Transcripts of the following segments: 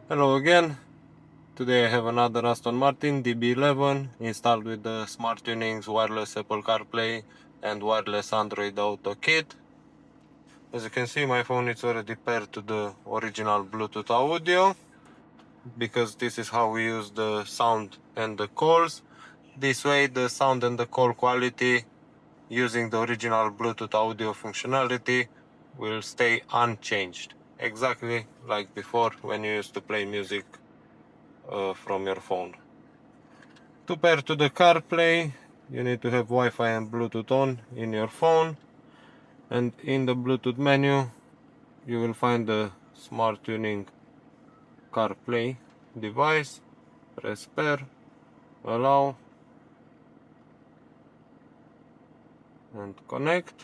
Hello again. Today I have another Aston Martin DB11 installed with the Smart Tunings wireless Apple CarPlay and wireless Android Auto kit. As you can see, my phone is already paired to the original Bluetooth audio, because this is how we use the sound and the calls. This way the sound and the call quality using the original Bluetooth audio functionality will stay unchanged, exactly like before when you used to play music from your phone. To pair to the CarPlay, you need to have Wi-Fi and Bluetooth on in your phone, and in the Bluetooth menu you will find the Smart Tuning CarPlay device. Press pair, allow, and connect.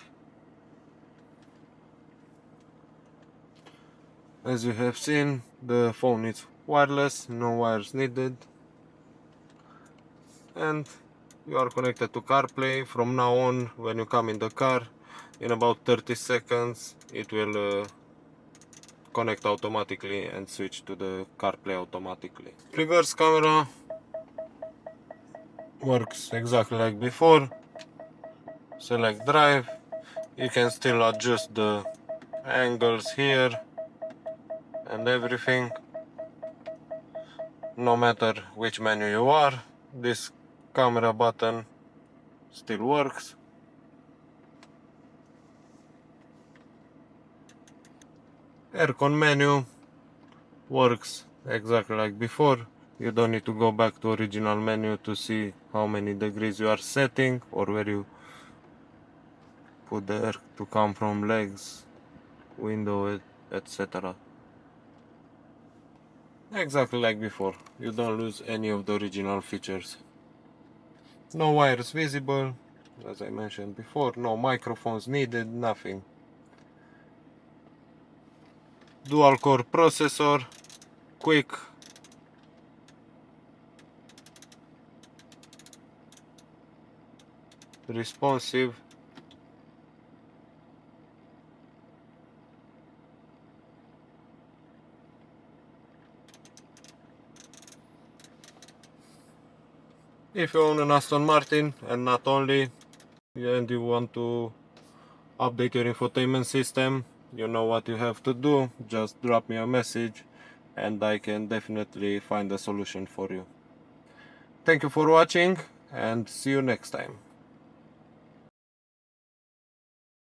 As you have seen, the phone is wireless, no wires needed, and you are connected to CarPlay. From now on, when you come in the car, in about 30 seconds it will connect automatically and switch to the CarPlay automatically. Reverse camera works exactly like before. Select drive. You can still adjust the angles here and everything. No matter which menu you are, this camera button still works. Aircon menu works exactly like before. You don't need to go back to original menu to see how many degrees you are setting or where you put the air to come from, legs, window, etc. Exactly like before. You don't lose any of the original features. No wires visible, as I mentioned before. No microphones needed, nothing. Dual core processor, quick, responsive. If you own an Aston Martin, and not only, and you want to update your infotainment system, you know what you have to do. Just drop me a message and I can definitely find a solution for you. Thank you for watching, and see you next time.